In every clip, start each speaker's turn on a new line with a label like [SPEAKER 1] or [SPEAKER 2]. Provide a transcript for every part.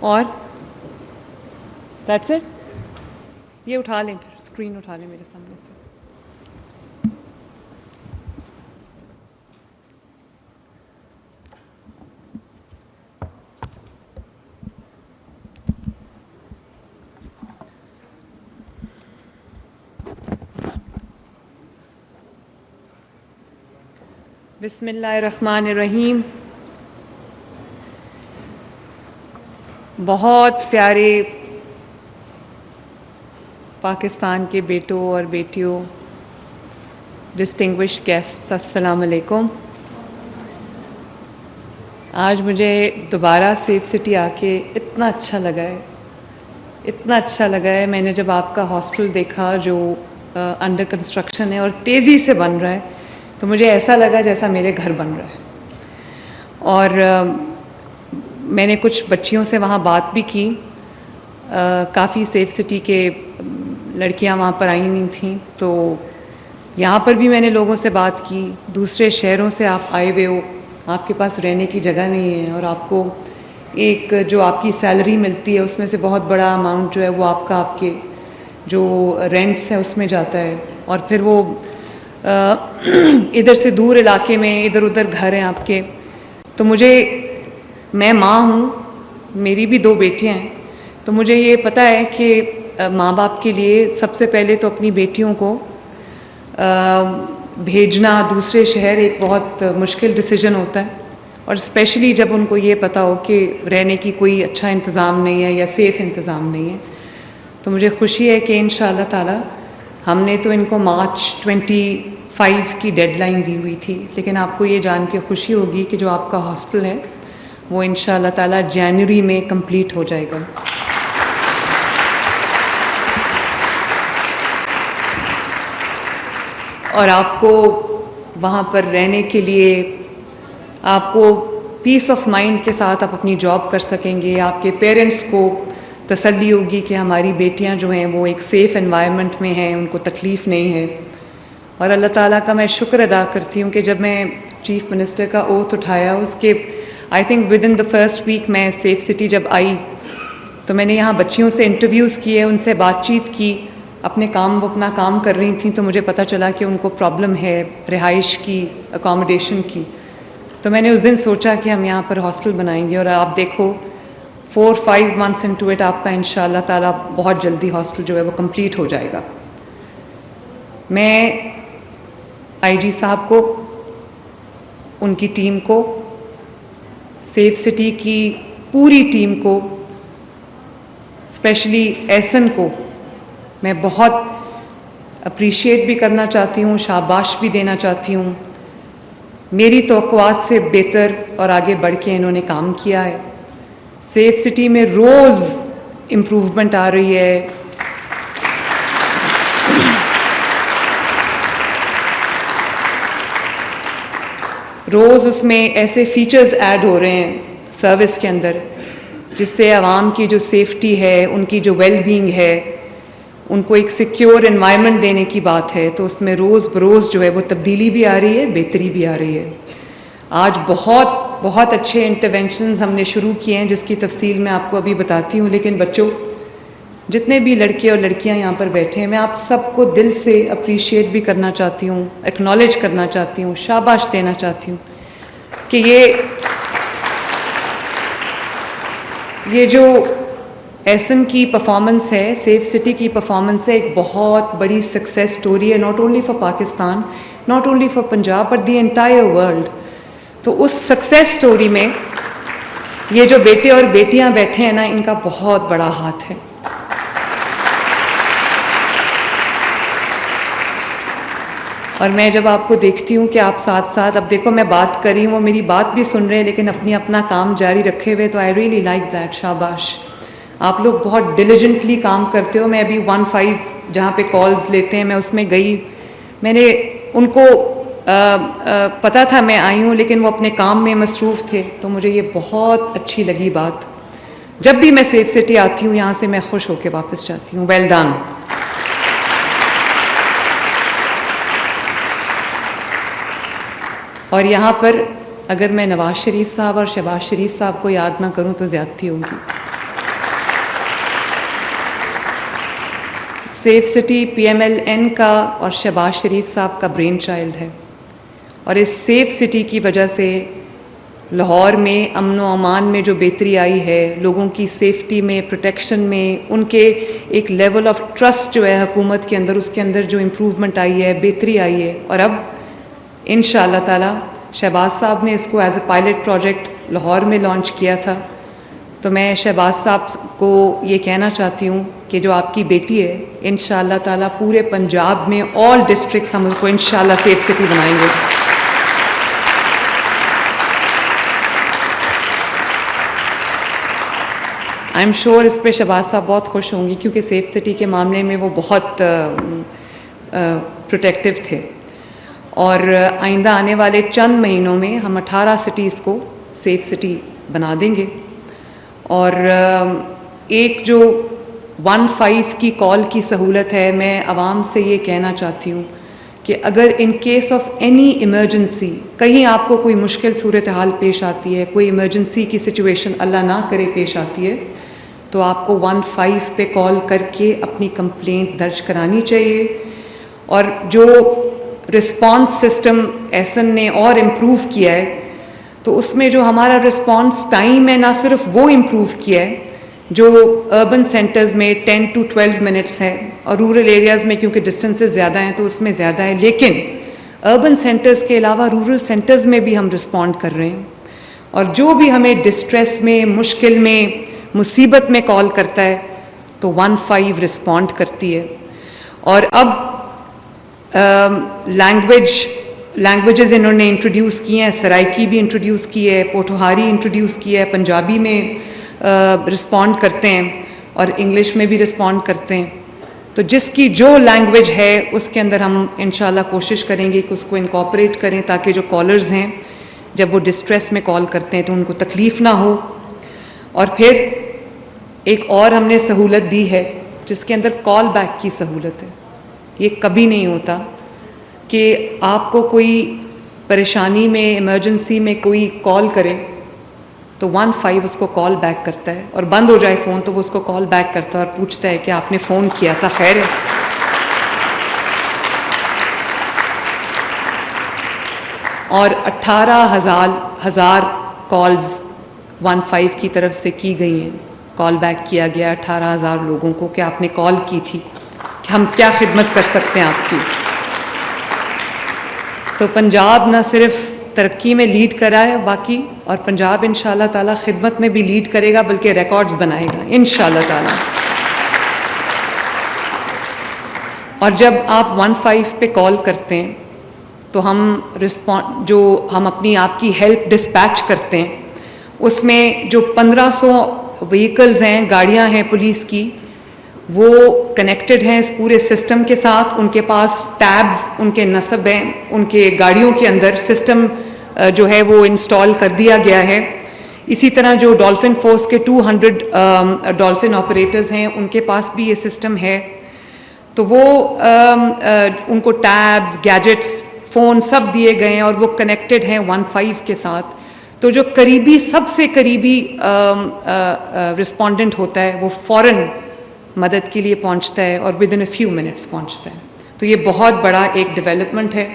[SPEAKER 1] اور that's it. یہ اٹھا لیں، پھر اسکرین اٹھا لیں میرے سامنے سے. بسم اللہ الرحمن الرحیم. بہت پیارے پاکستان کے بیٹوں اور بیٹیوں، ڈسٹنگوشڈ گیسٹس، السلام علیکم. آج مجھے دوبارہ سیف سٹی آ کے اتنا اچھا لگا ہے، اتنا اچھا لگا ہے. میں نے جب آپ کا ہاسٹل دیکھا جو انڈر کنسٹرکشن ہے اور تیزی سے بن رہا ہے، تو مجھے ایسا لگا جیسا میرے گھر بن رہا ہے. اور میں نے کچھ بچیوں سے وہاں بات بھی کی. کافی سیف سٹی کے لڑکیاں وہاں پر آئی ہوئی تھیں، تو یہاں پر بھی میں نے لوگوں سے بات کی. دوسرے شہروں سے آپ آئے ہوئے ہو، آپ کے پاس رہنے کی جگہ نہیں ہے، اور آپ کو ایک جو آپ کی سیلری ملتی ہے اس میں سے بہت بڑا اماؤنٹ جو ہے وہ آپ کے جو رینٹس ہے اس میں جاتا ہے، اور پھر وہ ادھر سے دور علاقے میں ادھر ادھر گھر ہیں آپ کے. تو میں ماں ہوں، میری بھی 2 بیٹیاں ہیں، تو مجھے یہ پتہ ہے کہ ماں باپ کے لیے سب سے پہلے تو اپنی بیٹیوں کو بھیجنا دوسرے شہر ایک بہت مشکل ڈیسیجن ہوتا ہے، اور اسپیشلی جب ان کو یہ پتہ ہو کہ رہنے کی کوئی اچھا انتظام نہیں ہے یا سیف انتظام نہیں ہے. تو مجھے خوشی ہے کہ انشاءاللہ تعالی ہم نے تو ان کو مارچ 25 کی ڈیڈ لائن دی ہوئی تھی، لیکن آپ کو یہ جان کے خوشی ہوگی کہ جو آپ کا ہاسٹل ہے وہ انشاءاللہ تعالی جنوری میں کمپلیٹ ہو جائے گا. اور آپ کو وہاں پر رہنے کے لیے آپ کو پیس آف مائنڈ کے ساتھ آپ اپنی جاب کر سکیں گے. آپ کے پیرنٹس کو تسلی ہوگی کہ ہماری بیٹیاں جو ہیں وہ ایک سیف انوائرمنٹ میں ہیں، ان کو تکلیف نہیں ہے. اور اللہ تعالیٰ کا میں شکر ادا کرتی ہوں کہ جب میں چیف منسٹر کا اوتھ اٹھایا، اس کے I think with in the first week میں سیف سٹی جب آئی تو میں نے یہاں بچیوں سے انٹرویوز کیے، ان سے بات چیت کی. وہ اپنا کام کر رہی تھیں، تو مجھے پتہ چلا کہ ان کو پرابلم ہے رہائش کی، اکاموڈیشن کی. تو میں نے اس دن سوچا کہ ہم یہاں پر ہاسٹل بنائیں گے، اور آپ دیکھو 4-5 months into it آپ کا انشاءاللہ تعالیٰ بہت جلدی ہاسٹل جو ہے وہ کمپلیٹ ہو جائے گا. میں آئی جی صاحب کو، ان کی ٹیم کو، سیف سٹی کی پوری ٹیم کو، اسپیشلی ایسن کو میں بہت اپریشیٹ بھی کرنا چاہتی ہوں، شاباش بھی دینا چاہتی ہوں. میری توقعات سے بہتر اور آگے بڑھ کے انہوں نے کام کیا ہے. سیف سٹی میں روز امپروومنٹ آ رہی ہے. روز اس میں ایسے فیچرز ایڈ ہو رہے ہیں سروس کے اندر جس سے عوام کی جو سیفٹی ہے، ان کی جو ویل بینگ ہے، ان کو ایک سیکیور انوائرمنٹ دینے کی بات ہے. تو اس میں روز بروز جو ہے وہ تبدیلی بھی آ رہی ہے، بہتری بھی آ رہی ہے. آج بہت اچھے انٹرونشنز ہم نے شروع کیے ہیں جس کی تفصیل میں آپ کو ابھی بتاتی ہوں. لیکن بچوں، جتنے بھی لڑکے اور لڑکیاں یہاں پر بیٹھے ہیں، میں آپ سب کو دل سے اپریشیٹ بھی کرنا چاہتی ہوں، ایکنالج کرنا چاہتی ہوں، شاباش دینا چاہتی ہوں کہ یہ جو ایسن کی پرفارمنس ہے، سیف سٹی کی پرفارمنس ہے، ایک بہت بڑی سکسیس سٹوری ہے، not only for Pakistan, not only for Punjab, but the entire world. تو اس سکسیس سٹوری میں یہ جو بیٹے اور بیٹیاں بیٹھے ہیں نا، ان کا بہت بڑا ہاتھ ہے. اور میں جب آپ کو دیکھتی ہوں کہ آپ ساتھ ساتھ، اب دیکھو میں بات کر رہی ہوں، وہ میری بات بھی سن رہے ہیں لیکن اپنا کام جاری رکھے ہوئے، تو آئی ریئلی لائک دیٹ. شاباش، آپ لوگ بہت ڈیلیجنٹلی کام کرتے ہو. میں ابھی 15 جہاں پہ کالز لیتے ہیں میں اس میں گئی، میں نے ان کو پتہ تھا میں آئی ہوں لیکن وہ اپنے کام میں مصروف تھے، تو مجھے یہ بہت اچھی لگی بات. جب بھی میں سیف سٹی آتی ہوں یہاں سے میں خوش ہو کے واپس جاتی ہوں. Well done. اور یہاں پر اگر میں نواز شریف صاحب اور شہباز شریف صاحب کو یاد نہ کروں تو زیادتی ہوگی. سیف سٹی PMLN کا اور شہباز شریف صاحب کا برین چائلڈ ہے، اور اس سیف سٹی کی وجہ سے لاہور میں امن و امان میں جو بہتری آئی ہے، لوگوں کی سیفٹی میں، پروٹیکشن میں، ان کے ایک لیول آف ٹرسٹ جو ہے حکومت کے اندر، اس کے اندر جو امپروومنٹ آئی ہے، بہتری آئی ہے. اور اب انشاءاللہ تعالی شہباز صاحب نے اس کو as a pilot project Lahore میں لانچ کیا تھا. تو میں شہباز صاحب کو یہ کہنا چاہتی ہوں کہ جو آپ کی بیٹی ہے، انشاءاللہ تعالی پورے پنجاب میں آل ڈسٹرکٹس ہم اس کو انشاءاللہ سیف سٹی بنائیں گے. آئی ایم شیور اس پہ شہباز صاحب بہت خوش ہوں گی، کیونکہ سیف سٹی کے معاملے میں وہ بہت پروٹیکٹیو تھے. اور آئندہ آنے والے چند مہینوں میں ہم 18 سٹیز کو سیف سٹی بنا دیں گے. اور ایک جو 15 کی کال کی سہولت ہے، میں عوام سے یہ کہنا چاہتی ہوں کہ اگر in case of any emergency کہیں آپ کو کوئی مشکل صورتحال پیش آتی ہے، کوئی ایمرجنسی کی سچویشن اللہ نہ کرے پیش آتی ہے، تو آپ کو 15 پہ کال کر کے اپنی کمپلینٹ درج کرانی چاہیے. اور جو رسپانس سسٹم ایسن نے اور امپروو کیا ہے، تو اس میں جو ہمارا رسپانس ٹائم ہے، نہ صرف وہ امپروو کیا ہے جو اربن سینٹرز میں 10 to 12 منٹس ہے، اور رورل ایریاز میں کیونکہ ڈسٹنسز زیادہ ہیں تو اس میں زیادہ ہے، لیکن اربن سینٹرز کے علاوہ رورل سینٹرز میں بھی ہم رسپونڈ کر رہے ہیں. اور جو بھی ہمیں ڈسٹریس میں، مشکل میں، مصیبت میں کال کرتا ہے تو 15 رسپونڈ کرتی ہے. اور اب لینگویجز انہوں نے انٹروڈیوس کی ہیں، سرائکی بھی انٹروڈیوس کی ہے، پوٹھوہاری انٹروڈیوس کی ہے، پنجابی میں رسپونڈ کرتے ہیں اور انگلش میں بھی رسپونڈ کرتے ہیں. تو جس کی جو لینگویج ہے اس کے اندر ہم انشاءاللہ کوشش کریں گے کہ اس کو انکارپوریٹ کریں، تاکہ جو کالرز ہیں جب وہ ڈسٹریس میں کال کرتے ہیں تو ان کو تکلیف نہ ہو. اور پھر ایک اور ہم نے سہولت دی ہے جس کے اندر کال بیک کی سہولت ہے. یہ کبھی نہیں ہوتا کہ آپ کو کوئی پریشانی میں، ایمرجنسی میں کوئی کال کرے تو 15 اس کو کال بیک کرتا ہے، اور بند ہو جائے فون تو وہ اس کو کال بیک کرتا ہے اور پوچھتا ہے کہ آپ نے فون کیا تھا، خیر ہے. اور 18,000 کالز 15 کی طرف سے کی گئی ہیں، کال بیک کیا گیا 18,000 لوگوں کو کہ آپ نے کال کی تھی، کہ ہم کیا خدمت کر سکتے ہیں آپ کی. تو پنجاب نہ صرف ترقی میں لیڈ کرا ہے باقی، اور پنجاب انشاءاللہ تعالی خدمت میں بھی لیڈ کرے گا، بلکہ ریکارڈز بنائے گا انشاءاللہ تعالی. اور جب آپ 15 پہ کال کرتے ہیں تو ہم اپنی آپ کی ہیلپ ڈسپیچ کرتے ہیں. اس میں جو 1500 وہیکلز ہیں، گاڑیاں ہیں پولیس کی، وہ کنیکٹڈ ہیں اس پورے سسٹم کے ساتھ. ان کے پاس ٹیبز ان کے نصب ہیں، ان کے گاڑیوں کے اندر سسٹم جو ہے وہ انسٹال کر دیا گیا ہے. اسی طرح جو ڈولفن فورس کے 200 ڈولفن آپریٹرز ہیں، ان کے پاس بھی یہ سسٹم ہے. تو وہ ان کو ٹیبز، گیجٹس، فون سب دیے گئے ہیں، اور وہ کنیکٹڈ ہیں 15 کے ساتھ. تو جو قریبی، سب سے قریبی رسپونڈنٹ ہوتا ہے وہ فوراً مدد کے لیے پہنچتا ہے، اور with in a few minutes پہنچتا ہے. تو یہ بہت بڑا ایک ڈیولپمنٹ ہے.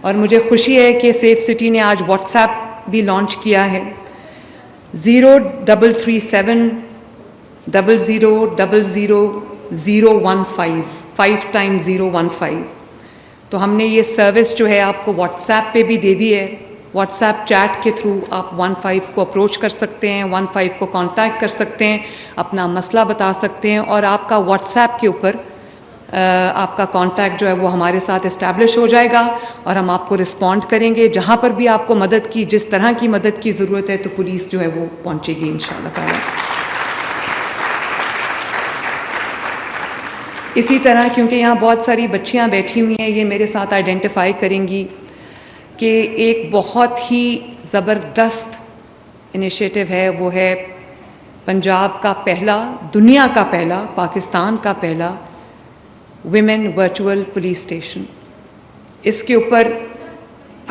[SPEAKER 1] اور مجھے خوشی ہے کہ سیف سٹی نے آج واٹس ایپ بھی لانچ کیا ہے. 0337 000015 5 times 015. تو ہم نے یہ سروس جو ہے آپ کو واٹس ایپ پہ بھی دے دی ہے. واٹس ایپ چیٹ کے تھرو آپ 15 کو اپروچ کر سکتے ہیں، 15 کو کانٹیکٹ کر سکتے ہیں، اپنا مسئلہ بتا سکتے ہیں، اور آپ کا واٹس ایپ کے اوپر آپ کا کانٹیکٹ جو ہے وہ ہمارے ساتھ اسٹیبلش ہو جائے گا، اور ہم آپ کو رسپونڈ کریں گے. جہاں پر بھی آپ کو مدد کی، جس طرح کی مدد کی ضرورت ہے، تو پولیس جو ہے وہ پہنچے گی انشاءاللہ تعالی. اسی طرح کیونکہ یہاں بہت ساری بچیاں بیٹھی ہوئی ہیں، یہ میرے ساتھ آئیڈینٹیفائی کریں گی کہ ایک بہت ہی زبردست انیشیٹو ہے، وہ ہے پنجاب کا پہلا، دنیا کا پہلا، پاکستان کا پہلا ویمن ورچوئل پولیس اسٹیشن. اس کے اوپر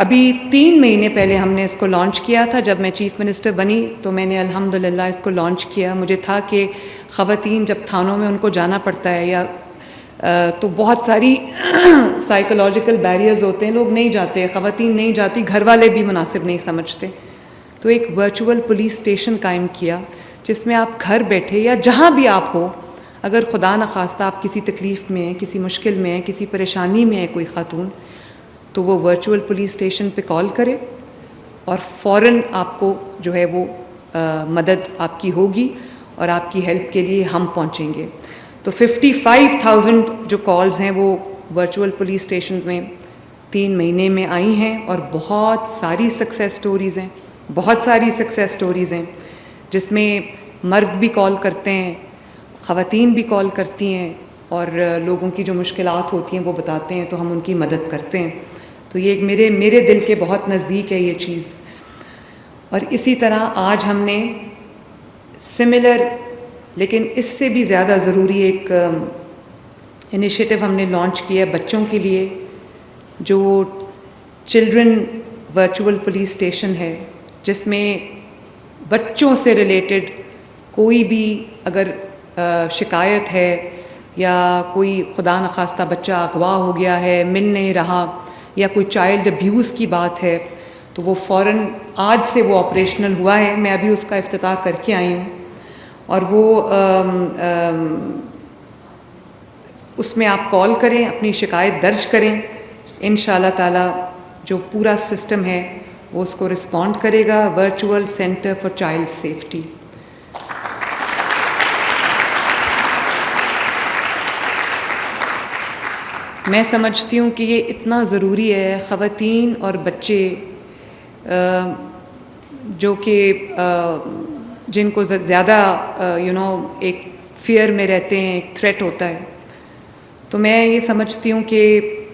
[SPEAKER 1] ابھی 3 مہینے پہلے ہم نے اس کو لانچ کیا تھا. جب میں چیف منسٹر بنی تو میں نے الحمدللہ اس کو لانچ کیا. مجھے تھا کہ خواتین جب تھانوں میں ان کو جانا پڑتا ہے یا تو بہت ساری سائیکولوجیکل بیریئرز ہوتے ہیں, لوگ نہیں جاتے, خواتین نہیں جاتی, گھر والے بھی مناسب نہیں سمجھتے. تو ایک ورچوئل پولیس اسٹیشن قائم کیا جس میں آپ گھر بیٹھے یا جہاں بھی آپ ہو, اگر خدا نخواستہ آپ کسی تکلیف میں ہیں, کسی مشکل میں ہیں, کسی پریشانی میں ہے کوئی خاتون, تو وہ ورچوئل پولیس اسٹیشن پہ کال کرے اور فوراً آپ کو جو ہے وہ مدد آپ کی ہوگی اور آپ کی ہیلپ کے لیے ہم پہنچیں گے. تو 55,000 جو کالز ہیں وہ ورچوئل پولیس اسٹیشنز میں 3 مہینے میں آئی ہیں, اور بہت ساری سکسیس سٹوریز ہیں, بہت ساری سکسیس سٹوریز ہیں جس میں مرد بھی کال کرتے ہیں, خواتین بھی کال کرتی ہیں, اور لوگوں کی جو مشکلات ہوتی ہیں وہ بتاتے ہیں, تو ہم ان کی مدد کرتے ہیں. تو یہ ایک میرے دل کے بہت نزدیک ہے یہ چیز. اور اسی طرح آج ہم نے سملر لیکن اس سے بھی زیادہ ضروری ایک انیشیٹو ہم نے لانچ کیا ہے بچوں کے لیے, جو چلڈرن ورچوئل پولیس اسٹیشن ہے, جس میں بچوں سے ریلیٹڈ کوئی بھی اگر شکایت ہے یا کوئی خدا نخواستہ بچہ اغوا ہو گیا ہے, مل نہیں رہا, یا کوئی چائلڈ ابیوز کی بات ہے, تو وہ فوراً آج سے وہ آپریشنل ہوا ہے. میں ابھی اس کا افتتاح کر کے آئی ہوں, اور وہ اس میں آپ کال کریں, اپنی شکایت درج کریں, انشاءاللہ تعالی جو پورا سسٹم ہے وہ اس کو رسپونڈ کرے گا. Virtual centre for child safety. میں سمجھتی ہوں کہ یہ اتنا ضروری ہے. خواتین اور بچے جو کہ جن کو زیادہ ایک فیئر میں رہتے ہیں, ایک تھریٹ ہوتا ہے, تو میں یہ سمجھتی ہوں کہ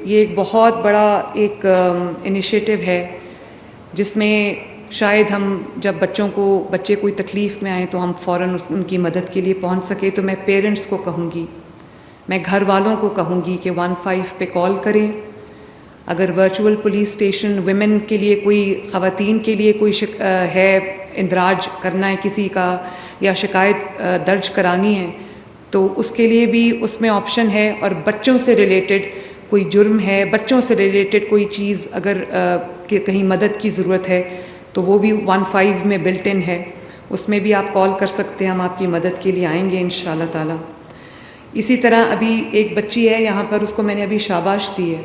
[SPEAKER 1] یہ ایک بہت بڑا ایک انیشیٹو ہے جس میں شاید ہم جب بچے کوئی تکلیف میں آئیں تو ہم فوراً ان کی مدد کے لیے پہنچ سکے. تو میں پیرنٹس کو کہوں گی, میں گھر والوں کو کہوں گی کہ 15 پہ کال کریں. اگر ورچوئل پولیس اسٹیشن ویمن کے لیے کوئی, خواتین کے لیے کوئی ہے, اندراج کرنا ہے کسی کا یا شکایت درج کرانی ہے, تو اس کے لیے بھی اس میں آپشن ہے. اور بچوں سے ریلیٹڈ کوئی جرم ہے, بچوں سے ریلیٹڈ کوئی چیز اگر کہیں مدد کی ضرورت ہے, تو وہ بھی 15 میں بلٹ ان ہے, اس میں بھی آپ کال کر سکتے ہیں, ہم آپ کی مدد کے لیے آئیں گے انشاءاللہ تعالی. اسی طرح ابھی ایک بچی ہے یہاں پر, اس کو میں نے ابھی شاباش دی ہے.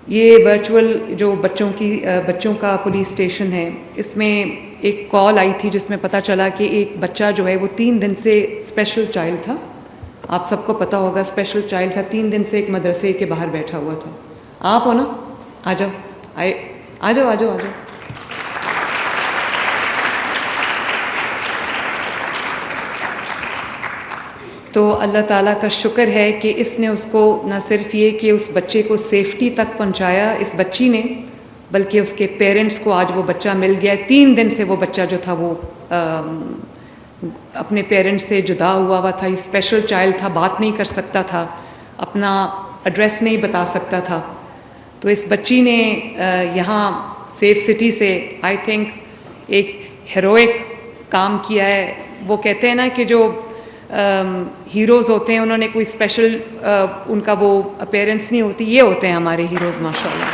[SPEAKER 1] یہ ورچوئل جو بچوں کا پولیس اسٹیشن ہے, اس میں ایک کال آئی تھی جس میں پتہ چلا کہ ایک بچہ جو ہے وہ 3 دن سے اسپیشل چائلڈ تھا. آپ سب کو پتہ ہوگا اسپیشل چائلڈ تھا, 3 دن سے ایک مدرسے کے باہر بیٹھا ہوا تھا. آپ ہو نا, آ جاؤ, آ جاؤ, آ جاؤ, آ جاؤ. تو اللہ تعالیٰ کا شکر ہے کہ اس نے اس کو نہ صرف یہ کہ اس بچے کو سیفٹی تک پہنچایا اس بچی نے, بلکہ اس کے پیرنٹس کو آج وہ بچہ مل گیا. 3 دن سے وہ بچہ جو تھا وہ اپنے پیرنٹس سے جدا ہوا تھا. یہ اسپیشل چائلڈ تھا, بات نہیں کر سکتا تھا, اپنا ایڈریس نہیں بتا سکتا تھا. تو اس بچی نے یہاں سیف سٹی سے آئی تھنک ایک ہیروئک کام کیا ہے. وہ کہتے ہیں نا کہ جو ہیروز ہوتے ہیں انہوں نے کوئی اسپیشل ان کا وہ اپیرنس نہیں ہوتی, یہ ہوتے ہیں ہمارے ہیروز ماشاءاللہ.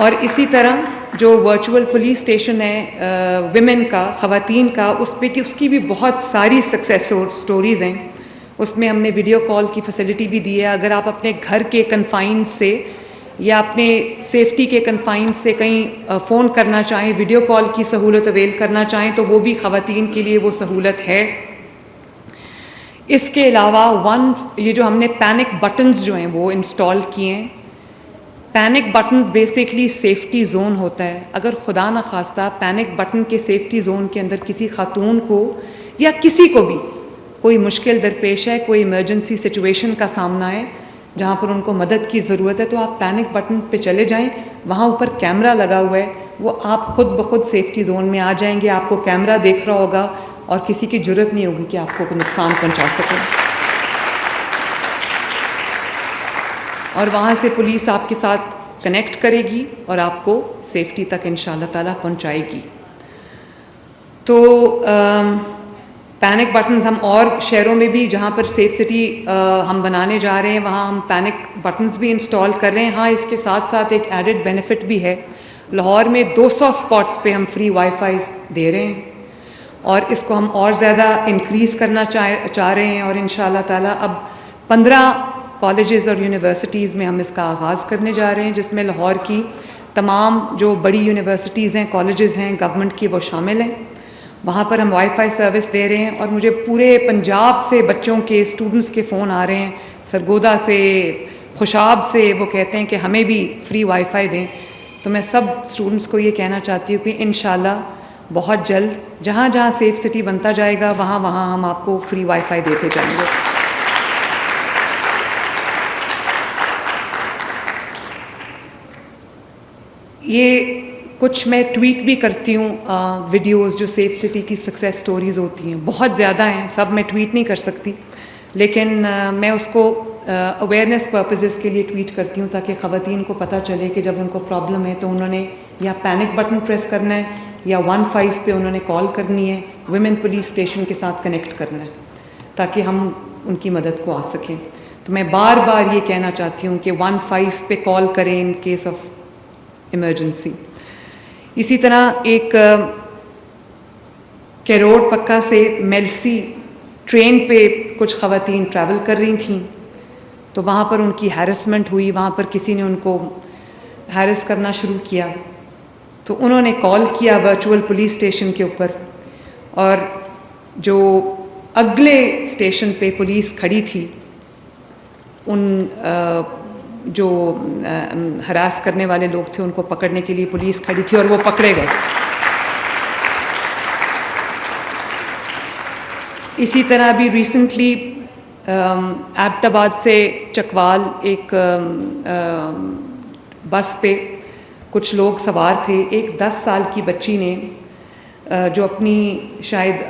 [SPEAKER 1] اور اسی طرح جو ورچوئل پولیس اسٹیشن ہے ویمن کا, خواتین کا, اس کی بھی بہت ساری سکسیس سٹوریز ہیں. اس میں ہم نے ویڈیو کال کی فیسلٹی بھی دی ہے. اگر آپ اپنے گھر کے کنفائن سے یا اپنے سیفٹی کے کنفائن سے کہیں فون کرنا چاہیں, ویڈیو کال کی سہولت اویل کرنا چاہیں, تو وہ بھی خواتین کے لیے وہ سہولت ہے. اس کے علاوہ یہ جو ہم نے پینک بٹنز جو ہیں وہ انسٹال کیے ہیں. Panic buttons basically safety zone ہوتا ہے. اگر خدا نخواستہ پینک بٹن کے سیفٹی زون کے اندر کسی خاتون کو یا کسی کو بھی کوئی مشکل درپیش ہے, کوئی ایمرجنسی سچویشن کا سامنا ہے جہاں پر ان کو مدد کی ضرورت ہے, تو آپ پینک بٹن پہ چلے جائیں. وہاں اوپر کیمرہ لگا ہوا ہے, وہ آپ خود بخود سیفٹی زون میں آ جائیں گے. آپ کو کیمرہ دیکھ رہا ہوگا اور کسی کی جرت نہیں ہوگی کہ آپ کو کوئی نقصان پہنچا سکے. اور وہاں سے پولیس آپ کے ساتھ کنیکٹ کرے گی اور آپ کو سیفٹی تک انشاءاللہ تعالیٰ پہنچائے گی. تو پینک بٹنز ہم اور شہروں میں بھی جہاں پر سیف سٹی ہم بنانے جا رہے ہیں وہاں ہم پینک بٹنز بھی انسٹال کر رہے ہیں. ہاں اس کے ساتھ ساتھ ایک ایڈڈ بینیفٹ بھی ہے. لاہور میں 200 اسپاٹس پہ ہم فری وائی فائی دے رہے ہیں اور اس کو ہم اور زیادہ انکریز کرنا چاہ رہے ہیں اور انشاءاللہ تعالیٰ اب 15 کالجز اور یونیورسٹیز میں ہم اس کا آغاز کرنے جا رہے ہیں جس میں لاہور کی تمام جو بڑی یونیورسٹیز ہیں کالجز ہیں گورنمنٹ کی وہ شامل ہیں. وہاں پر ہم وائی فائی سروس دے رہے ہیں اور مجھے پورے پنجاب سے بچوں کے اسٹوڈنٹس کے فون آ رہے ہیں, سرگودا سے, خوشاب سے, وہ کہتے ہیں کہ ہمیں بھی فری وائی فائی دیں. تو میں سب اسٹوڈنٹس کو یہ کہنا چاہتی ہوں کہ انشاءاللہ بہت جلد جہاں جہاں سیف سٹی بنتا جائے گا وہاں وہاں ہم آپ کو فری وائی فائی دیتے جائیں گے. یہ کچھ میں ٹویٹ بھی کرتی ہوں ویڈیوز جو سیف سٹی کی سکسیس سٹوریز ہوتی ہیں, بہت زیادہ ہیں, سب میں ٹویٹ نہیں کر سکتی, لیکن میں اس کو اویئرنیس پرپزز کے لیے ٹویٹ کرتی ہوں تاکہ خواتین کو پتہ چلے کہ جب ان کو پرابلم ہے تو انہوں نے یا پینک بٹن پریس کرنا ہے یا 15 پہ انہوں نے کال کرنی ہے, ویمن پولیس اسٹیشن کے ساتھ کنیکٹ کرنا ہے تاکہ ہم ان کی مدد کو آ سکیں. تو میں بار بار یہ کہنا چاہتی ہوں کہ 15 پہ کال کریں ان کیس آف ایمرجنسی. اسی طرح ایک کیروڑ پکا سے میلسی ٹرین پہ کچھ خواتین ٹریول کر رہی تھیں تو وہاں پر ان کی ہیرسمنٹ ہوئی, وہاں پر کسی نے ان کو ہیرس کرنا شروع کیا تو انہوں نے کال کیا ورچوئل پولیس اسٹیشن کے اوپر اور جو اگلے اسٹیشن پہ پولیس کھڑی تھی ان جو ہراس کرنے والے لوگ تھے ان کو پکڑنے کے لیے پولیس کھڑی تھی اور وہ پکڑے گئے. اسی طرح ابھی ریسنٹلی ایبٹ آباد سے چکوال ایک بس پہ کچھ لوگ سوار تھے. ایک 10 سال کی بچی نے جو اپنی شاید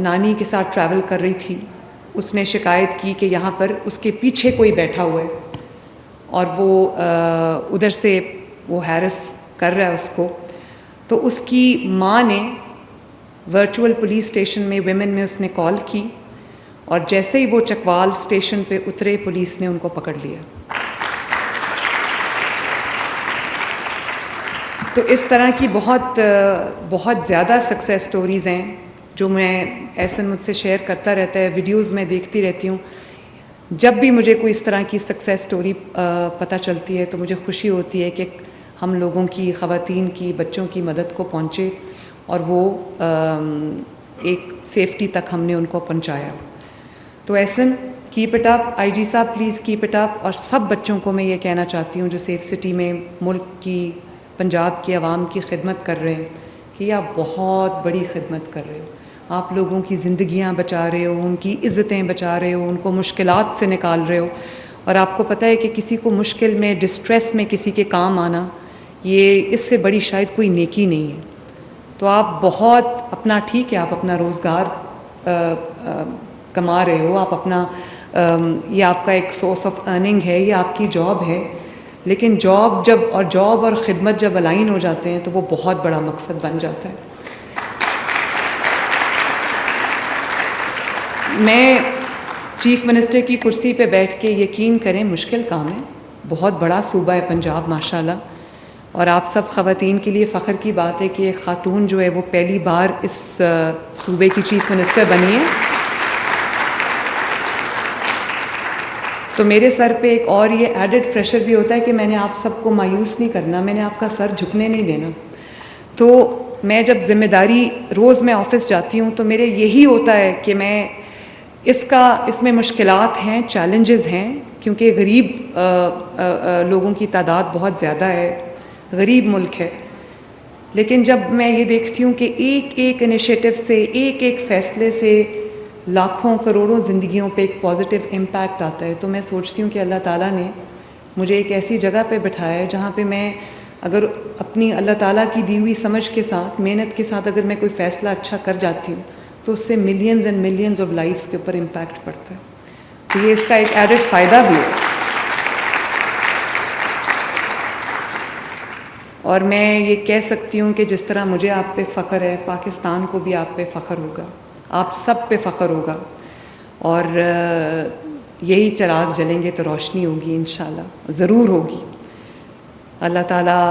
[SPEAKER 1] نانی کے ساتھ ٹریول کر رہی تھی اس نے شکایت کی کہ یہاں پر اس کے پیچھے کوئی بیٹھا ہوا ہے اور وہ ادھر سے وہ ہیرس کر رہا ہے اس کو. تو اس کی ماں نے ورچوئل پولیس اسٹیشن میں ویمن میں اس نے کال کی اور جیسے ہی وہ چکوال اسٹیشن پہ اترے پولیس نے ان کو پکڑ لیا. تو اس طرح کی بہت زیادہ سکسیس سٹوریز ہیں جو میں احسن مجھ سے شیئر کرتا رہتا ہے, ویڈیوز میں دیکھتی رہتی ہوں. جب بھی مجھے کوئی اس طرح کی سکسیس سٹوری پتہ چلتی ہے تو مجھے خوشی ہوتی ہے کہ ہم لوگوں کی, خواتین کی, بچوں کی مدد کو پہنچے اور وہ ایک سیفٹی تک ہم نے ان کو پہنچایا. تو احسن کیپ اٹ اپ, آئی جی صاحب پلیز کیپ اٹ اپ. اور سب بچوں کو میں یہ کہنا چاہتی ہوں جو سیف سٹی میں ملک کی, پنجاب کی عوام کی خدمت کر رہے ہیں کہ آپ بہت بڑی خدمت کر رہے ہو. آپ لوگوں کی زندگیاں بچا رہے ہو, ان کی عزتیں بچا رہے ہو, ان کو مشکلات سے نکال رہے ہو. اور آپ کو پتہ ہے کہ کسی کو مشکل میں, ڈسٹریس میں کسی کے کام آنا, یہ اس سے بڑی شاید کوئی نیکی نہیں ہے. تو آپ بہت اپنا, ٹھیک ہے آپ اپنا روزگار کما رہے ہو, آپ اپنا یہ آپ کا ایک سورس آف ارننگ ہے, یہ آپ کی جاب ہے, لیکن جاب اور خدمت جب الائن ہو جاتے ہیں تو وہ بہت بڑا مقصد بن جاتا ہے. میں چیف منسٹر کی کرسی پہ بیٹھ کے, یقین کریں مشکل کام ہے, بہت بڑا صوبہ ہے پنجاب ماشاءاللہ, اور آپ سب خواتین کے لیے فخر کی بات ہے کہ ایک خاتون جو ہے وہ پہلی بار اس صوبے کی چیف منسٹر بنی ہے. تو میرے سر پہ ایک اور یہ ایڈڈ پریشر بھی ہوتا ہے کہ میں نے آپ سب کو مایوس نہیں کرنا, میں نے آپ کا سر جھکنے نہیں دینا. تو میں جب ذمہ داری, روز میں آفس جاتی ہوں تو میرے یہی ہوتا ہے کہ میں اس میں مشکلات ہیں, چیلنجز ہیں, کیونکہ غریب لوگوں کی تعداد بہت زیادہ ہے, غریب ملک ہے. لیکن جب میں یہ دیکھتی ہوں کہ ایک انیشیٹو سے, ایک فیصلے سے لاکھوں کروڑوں زندگیوں پہ ایک پازیٹیو امپیکٹ آتا ہے, تو میں سوچتی ہوں کہ اللہ تعالیٰ نے مجھے ایک ایسی جگہ پہ بٹھایا ہے جہاں پہ میں اگر اپنی اللہ تعالیٰ کی دی ہوئی سمجھ کے ساتھ, محنت کے ساتھ اگر میں کوئی فیصلہ اچھا کر جاتی ہوں تو اس سے millions and millions of lives کے اوپر امپیکٹ پڑتا ہے. تو یہ اس کا ایک ایڈڈ فائدہ بھی ہے. اور میں یہ کہہ سکتی ہوں کہ جس طرح مجھے آپ پہ فخر ہے، پاکستان کو بھی آپ پہ فخر ہوگا، آپ سب پہ فخر ہوگا، اور یہی چراغ جلیں گے تو روشنی ہوگی انشاءاللہ، ضرور ہوگی۔ اللہ تعالیٰ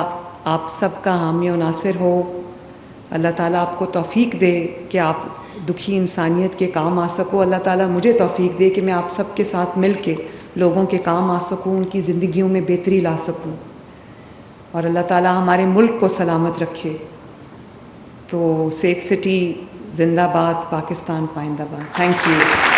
[SPEAKER 1] آپ سب کا حامی و ناصر ہو، اللہ تعالیٰ آپ کو توفیق دے کہ آپ دکھی انسانیت کے کام آ سکو، اللہ تعالیٰ مجھے توفیق دے کہ میں آپ سب کے ساتھ مل کے لوگوں کے کام آ سکوں، ان کی زندگیوں میں بہتری لا سکوں، اور اللہ تعالیٰ ہمارے ملک کو سلامت رکھے۔ تو سیف سٹی زندہ باد، پاکستان پائندہ باد۔ Thank you.